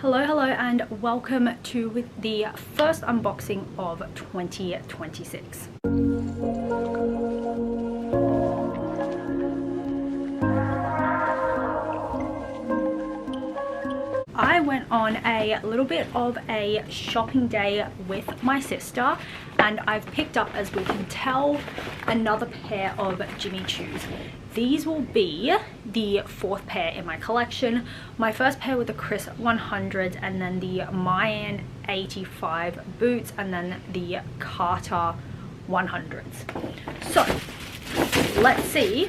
Hello and welcome to the first unboxing of 2026. I went on a little bit of a shopping day with my sister and I've picked up, as we can tell, another pair of Jimmy Choos. These will be the fourth pair in my collection. My first pair were the Chris 100s and then the Mayan 85 boots and then the Carter 100s. So let's see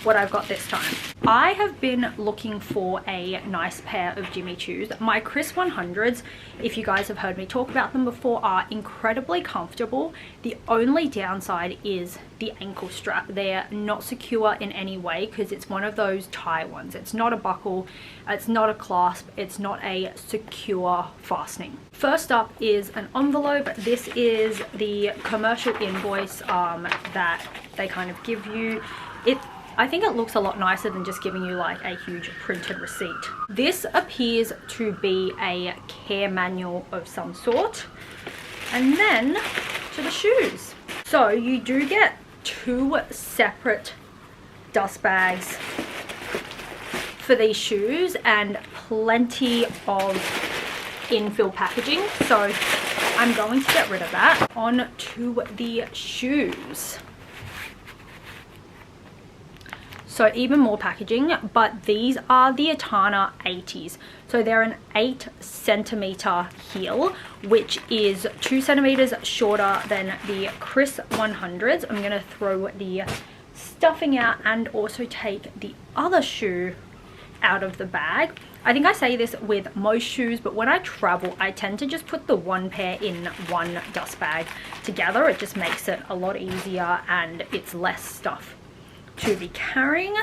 what I've got this time. I have been looking for a nice pair of Jimmy Choos. My Chris 100s, if you guys have heard me talk about them before, are incredibly comfortable. The only downside is the ankle strap. They're not secure in any way because it's one of those tie ones. It's not a buckle, it's not a clasp, it's not a secure fastening. First up is an envelope. This is the commercial invoice that they kind of give you. I think it looks a lot nicer than just giving you like a huge printed receipt. This appears to be a care manual of some sort. And then to the shoes. So you do get two separate dust bags for these shoes and plenty of infill packaging. So I'm going to get rid of that. On to the shoes. So even more packaging, but these are the Etana 80s. So they're an 8 centimeter heel, which is 2 centimeters shorter than the Chris 100s. I'm gonna throw the stuffing out and also take the other shoe out of the bag. I think I say this with most shoes, but when I travel, I tend to just put the one pair in one dust bag together. It just makes it a lot easier and it's less stuff to be carrying.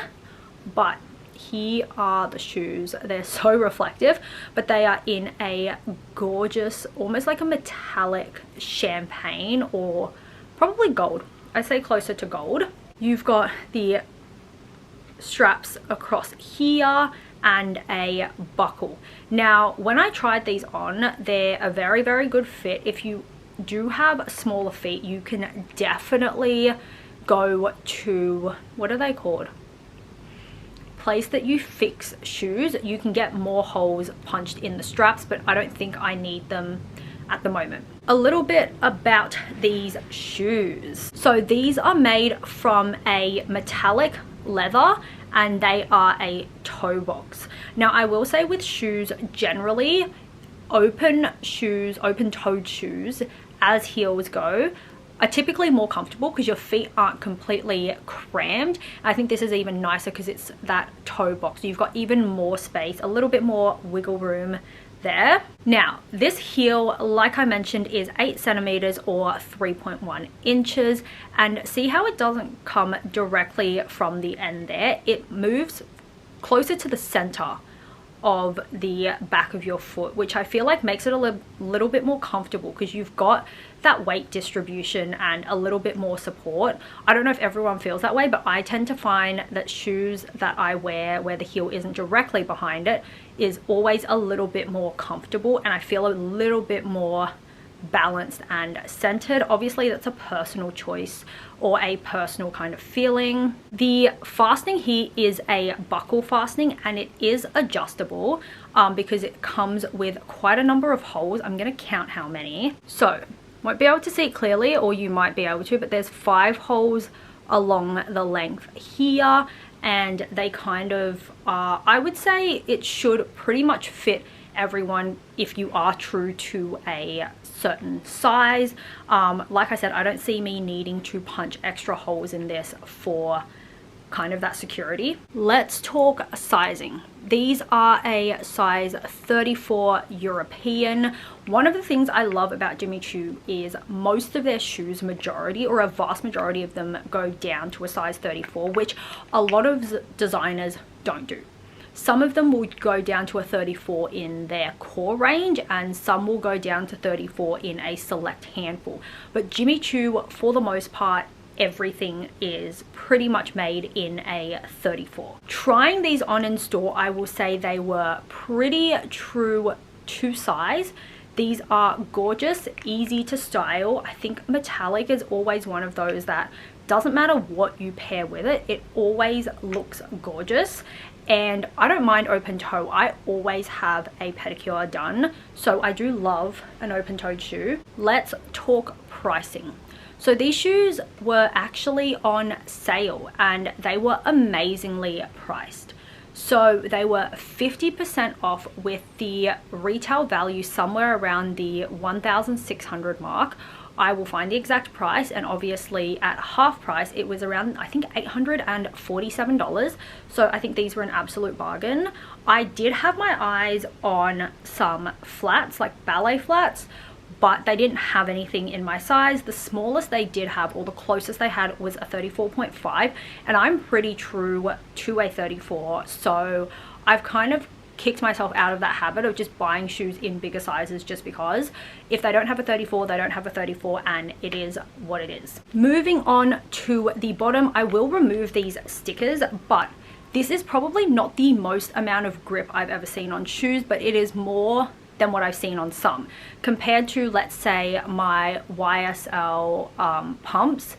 But here are the shoes. They're so reflective, but they are in a gorgeous, almost like a metallic champagne, or probably gold. I say closer to gold. You've got the straps across here and a buckle. Now when I tried these on, they're a very good fit. If you do have smaller feet, you can definitely go to, what are they called, place that you fix shoes. You can get more holes punched in the straps, but I don't think I need them at the moment. A little bit about these shoes. So these are made from a metallic leather and they are a toe box. Now I will say with shoes generally, open toed shoes as heels go are typically more comfortable because your feet aren't completely crammed. I think this is even nicer because it's that toe box. You've got even more space, a little bit more wiggle room there. Now this heel, like I mentioned, is 8 centimeters or 3.1 inches, and see how it doesn't come directly from the end there. It moves closer to the center of the back of your foot, which I feel like makes it a little bit more comfortable because you've got that weight distribution and a little bit more support. I don't know if everyone feels that way, but I tend to find that shoes that I wear where the heel isn't directly behind it is always a little bit more comfortable and I feel a little bit more balanced and centered. Obviously that's a personal choice or a personal kind of feeling. The fastening here is a buckle fastening and it is adjustable because it comes with quite a number of holes. I'm going to count how many. So won't be able to see it clearly, or you might be able to, but there's 5 holes along the length here and they kind of I would say it should pretty much fit everyone if you are true to a certain size. Like I said, I don't see me needing to punch extra holes in this for kind of that security. Let's talk sizing. These are a size 34 European. One of the things I love about Jimmy Choo is most of their shoes, majority or a vast majority of them, go down to a size 34, which a lot of designers don't do. Some of them will go down to a 34 in their core range and some will go down to 34 in a select handful. But Jimmy Choo, for the most part, everything is pretty much made in a 34. Trying these on in store, I will say they were pretty true to size. These are gorgeous, easy to style. I think metallic is always one of those that doesn't matter what you pair with it, it always looks gorgeous. And I don't mind open toe. I always have a pedicure done, so I do love an open-toed shoe. Let's talk pricing. So these shoes were actually on sale and they were amazingly priced. So they were 50% off with the retail value somewhere around the 1,600 mark. I will find the exact price, and obviously at half price it was around, I think, $847. So I think these were an absolute bargain. I did have my eyes on some flats, like ballet flats, but they didn't have anything in my size. The smallest they did have, or the closest they had, was a 34.5, and I'm pretty true to a 34, so I've kind of kicked myself out of that habit of just buying shoes in bigger sizes, just because if they don't have a 34, they don't have a 34, and it is what it is. Moving on to the bottom, I will remove these stickers, but this is probably not the most amount of grip I've ever seen on shoes, but it is more than what I've seen on some. Compared to, let's say, my YSL pumps,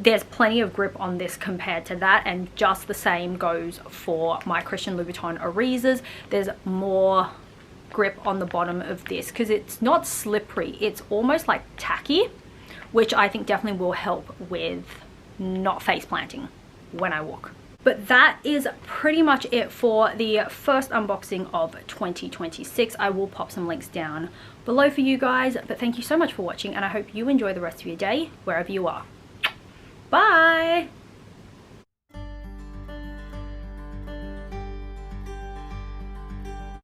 there's plenty of grip on this compared to that, and just the same goes for my Christian Louboutin Arizas. There's more grip on the bottom of this because it's not slippery, it's almost like tacky, which I think definitely will help with not face planting when I walk. But that is pretty much it for the first unboxing of 2026. I will pop some links down below for you guys, but thank you so much for watching, and I hope you enjoy the rest of your day wherever you are. Bye!